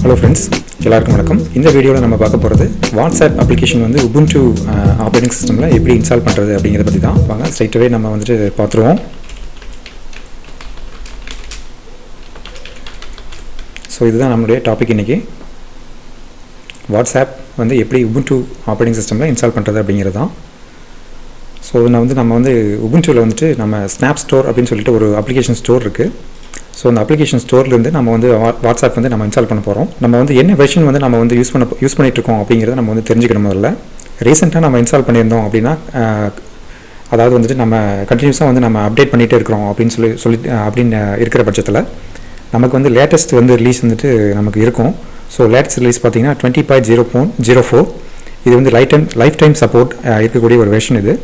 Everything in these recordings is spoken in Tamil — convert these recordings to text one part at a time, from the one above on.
Hello friends, எல்லாருக்கும் வணக்கம். இந்த வீடியோல நம்ம பார்க்க போறது WhatsApp application வந்து Ubuntu operating systemல எப்படி இன்ஸ்டால் பண்றது அப்படிங்கறத பத்தி தான். வாங்க ஸ்ட்ரைட் அவே நம்ம வந்துட்டு பாத்துருவோம். சோ இதுதான் நம்மளுடைய டாபிக் இன்னைக்கு. WhatsApp வந்து எப்படி Ubuntu operating systemல இன்ஸ்டால் பண்றது அப்படிங்கறது தான். சோ நம்ம வந்து Ubuntuல வந்துட்டு நம்ம Snap Store அப்படினு சொல்லிட்டு ஒரு application store இருக்கு. ஸோ அந்த அப்ளிகேஷன் ஸ்டோர்லேருந்து நம்ம வந்து வாட்ஸ்அப் வந்து நம்ம இன்ஸ்டால் பண்ண போகிறோம். நம்ம வந்து என்ன வெர்ஷன் வந்து நம்ம வந்து யூஸ் பண்ணிட்டு இருக்கோம் அப்படிங்கிறத நம்ம வந்து தெரிஞ்சுக்கணும். முதல்ல ரீசெண்டாக நம்ம இன்ஸ்டால் பண்ணியிருந்தோம் அப்படின்னா, அதாவது வந்துட்டு நம்ம கண்டினியூஸாக வந்து நம்ம அப்டேட் பண்ணிகிட்டே இருக்கிறோம் அப்படின்னு இருக்கிற பட்சத்தில் நமக்கு வந்து லேட்டஸ்ட் வந்து ரிலீஸ் வந்துட்டு நமக்கு இருக்கும். ஸோ லேட்டஸ்ட் ரிலீஸ் பார்த்தீங்கன்னா 20.0.04. இது வந்து லைஃப் டைம் சப்போர்ட் இருக்கக்கூடிய ஒரு வெர்ஷன் இது.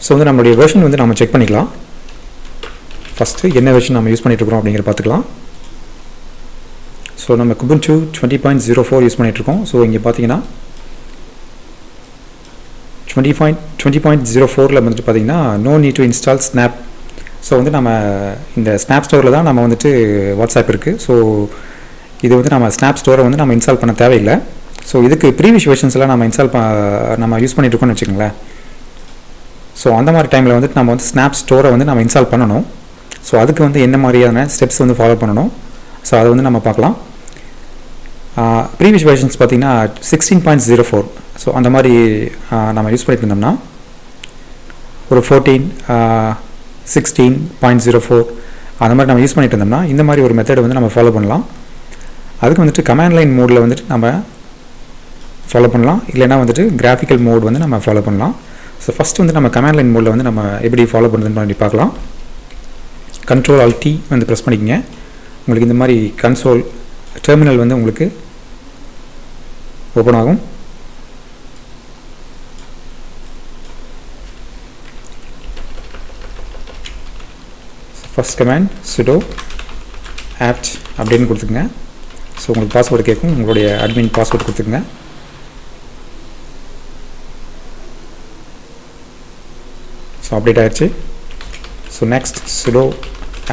ஸோ வந்து நம்மளுடைய வெர்ஷன் வந்து நம்ம செக் பண்ணிக்கலாம். ஃபஸ்ட்டு என்ன வெர்ஷன் நம்ம யூஸ் பண்ணிகிட்ருக்கோம் அப்படிங்கிற பார்த்துக்கலாம். ஸோ நம்ம Ubuntu 20.04 யூஸ் பண்ணிகிட்ருக்கோம். ஸோ இங்கே பார்த்தீங்கன்னா 20.04 வந்துட்டு பார்த்தீங்கன்னா no need to install snap. So வந்து நம்ம இந்த ஸ்னாப் ஸ்டோரில் தான் நம்ம வந்துட்டு வாட்ஸ்அப் இருக்குது. ஸோ இது வந்து நம்ம ஸ்னாப் ஸ்டோரை வந்து நம்ம இன்ஸ்டால் பண்ண தேவையில்லை. ஸோ இதுக்கு ப்ரீவியஸ் வெர்ஷன்ஸ்லாம் நம்ம யூஸ் பண்ணிகிட்ருக்கோம்னு வச்சுக்கோங்களேன். ஸோ அந்த மாதிரி டைமில் வந்துட்டு நம்ம வந்து ஸ்னாப் ஸ்டோரை வந்து நம்ம இன்ஸ்டால் பண்ணணும். ஸோ அதுக்கு வந்து என்ன மாதிரியான ஸ்டெப்ஸ் வந்து ஃபாலோ பண்ணணும், ஸோ அதை வந்து நம்ம பார்க்கலாம். ப்ரீவியஸ் வெர்ஷன்ஸ் பார்த்திங்கன்னா 16.04. ஸோ அந்த மாதிரி நம்ம யூஸ் பண்ணிட்டு இருந்தோம்னா ஒரு 14, 16.04 அந்த மாதிரி நம்ம யூஸ் பண்ணிட்டு இருந்தோம்னா இந்த மாதிரி ஒரு மெத்தடை வந்து நம்ம ஃபாலோ பண்ணலாம். அதுக்கு வந்துட்டு கமாண்ட் லைன் மோடில் வந்துட்டு நம்ம ஃபாலோ பண்ணலாம், இல்லைனா வந்துட்டு கிராஃபிக்கல் மோட் வந்து நம்ம ஃபாலோ பண்ணலாம். ஸோ ஃபஸ்ட்டு வந்து நம்ம கமாண்ட் லைன் மோடில் வந்து நம்ம எப்படி ஃபாலோ பண்ணுறதுன்னு பண்ணி பார்க்கலாம். Ctrl+Alt வந்து ப்ரெஸ் பண்ணிக்கங்க. உங்களுக்கு இந்த மாதிரி கன்சோல் டெர்மினல் வந்து உங்களுக்கு ஓப்பன் ஆகும். ஃபர்ஸ்ட் கமாண்ட் sudo apt அப்படின்னு கொடுத்துங்க. ஸோ உங்களுக்கு பாஸ்வேர்டு கேட்கும், உங்களுடைய அட்மின் பாஸ்வேர்டு கொடுத்துங்க. ஸோ அப்டேட் ஆயிடுச்சு. So next sudo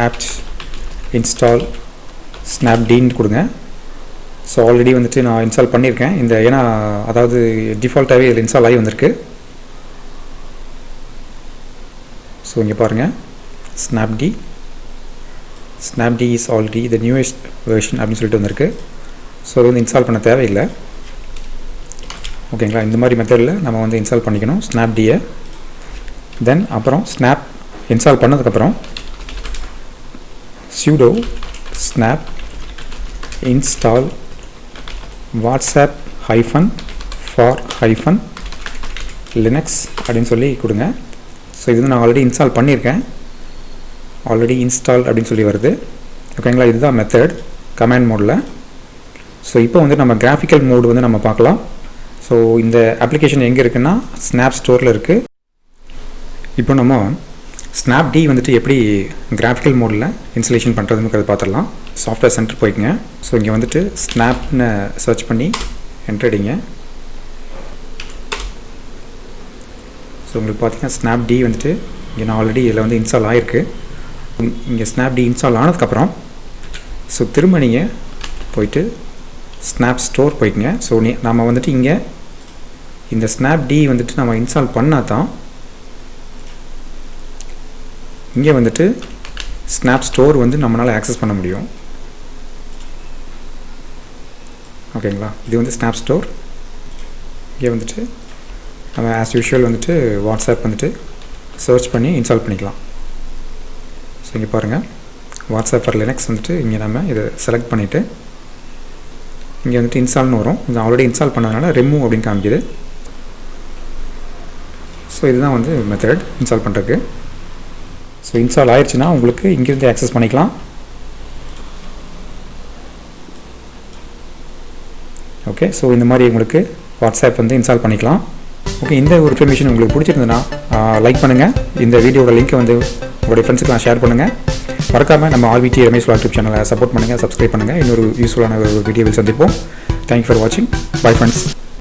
apt install snapd கொடுங்க. ஸோ ஆல்ரெடி வந்துட்டு நான் இன்ஸ்டால் பண்ணியிருக்கேன் இந்த, ஏன்னா அதாவது டிஃபால்ட்டாகவே இதில் இன்ஸ்டால் ஆகி வந்திருக்கு. ஸோ இங்கே பாருங்கள், snapd is already the newest version அப்படின்னு சொல்லிட்டு வந்திருக்கு. ஸோ அது வந்து இன்ஸ்டால் பண்ண தேவையில்லை. ஓகேங்களா, இந்த மாதிரி மெத்தடில் நம்ம வந்து இன்ஸ்டால் பண்ணிக்கணும் snapd-ஐ. தென் அப்புறம் ஸ்னாப் இன்ஸ்டால் பண்ணதுக்கப்புறம் sudo snap install whatsapp -for -linux அப்படின்னு சொல்லி கொடுங்க. ஸோ இது நான் ஆல்ரெடி இன்ஸ்டால் பண்ணியிருக்கேன், ஆல்ரெடி இன்ஸ்டால் அப்படின்னு சொல்லி வருது. ஓகேங்களா, இதுதான் மெத்தட் கமாண்ட் மோடில். ஸோ இப்போ வந்து நம்ம கிராஃபிக்கல் மோடு வந்து நம்ம பார்க்கலாம். ஸோ இந்த அப்ளிகேஷன் எங்கே இருக்குன்னா ஸ்னாப் ஸ்டோரில் இருக்குது. இப்போ நம்ம snapd வந்துட்டு எப்படி கிராஃபிக்கல் மோடில் இன்ஸ்டலேஷன் பண்ணுறதுன்னு பார்த்துடலாம். Software centre போய்க்குங்க. ஸோ இங்கே வந்துட்டு ஸ்னாப்னு சர்ச் பண்ணி என்டர் அடிங்க. ஸோ உங்களுக்கு பார்த்தீங்கன்னா snapd வந்துட்டு இங்கே நான் ஆல்ரெடி இதில் வந்து இன்ஸ்டால் ஆகிருக்கு. இங்கே snapd இன்ஸ்டால் ஆனதுக்கப்புறம் ஸோ திரும்ப நீங்கள் போயிட்டு ஸ்னாப் ஸ்டோர் போய்க்குங்க. ஸோ நம்ம வந்துட்டு இங்கே இந்த snapd வந்துட்டு நம்ம இன்ஸ்டால் பண்ணால் தான் இங்கே வந்துட்டு ஸ்னாப் ஸ்டோர் வந்து நம்மளால் ஆக்சஸ் பண்ண முடியும். ஓகேங்களா, இது வந்து ஸ்னாப் ஸ்டோர். இங்கே வந்துட்டு நம்ம ஆஸ் யூஷுவல் வந்துட்டு வாட்ஸ்அப் வந்துட்டு சர்ச் பண்ணி இன்ஸ்டால் பண்ணிக்கலாம். ஸோ இங்கே பாருங்கள், வாட்ஸ்அப் ஃபார் லினக்ஸ் வந்துட்டு இங்கே நம்ம இதை செலக்ட் பண்ணிவிட்டு இங்கே வந்துட்டு இன்ஸ்டால்னு வரும். இது ஆல்ரெடி இன்ஸ்டால் பண்ணதுனால ரிமூவ் அப்படின்னு காமிக்குது. ஸோ இதுதான் வந்து மெத்தட் இன்ஸ்டால் பண்ணுறதுக்கு. ஸோ இன்ஸ்டால் ஆயிடுச்சுன்னா உங்களுக்கு இங்கேருந்து ஆக்சஸ் பண்ணிக்கலாம். ஓகே, ஸோ இந்த மாதிரி உங்களுக்கு வாட்ஸ்அப் வந்து இன்ஸ்டால் பண்ணிக்கலாம். ஓகே, இந்த ஒரு இன்ஃபர்மேஷன் உங்களுக்கு பிடிச்சிருந்ததுன்னா லைக் பண்ணுங்கள். இந்த வீடியோட லிங்க்கை வந்து உங்களுடைய ஃப்ரெண்ட்ஸுக்கெலாம் ஷேர் பண்ணுங்கள். மறக்காமல் நம்ம RVT RameshVlogTube சேனலை சப்போர்ட் பண்ணுங்கள், சப்ஸ்கிரைப் பண்ணுங்கள். இன்னொரு யூஸ்ஃபுல்லான ஒரு வீடியோவில் சந்திப்போம். தேங்க்யூ ஃபார் வாட்சிங். Bye friends.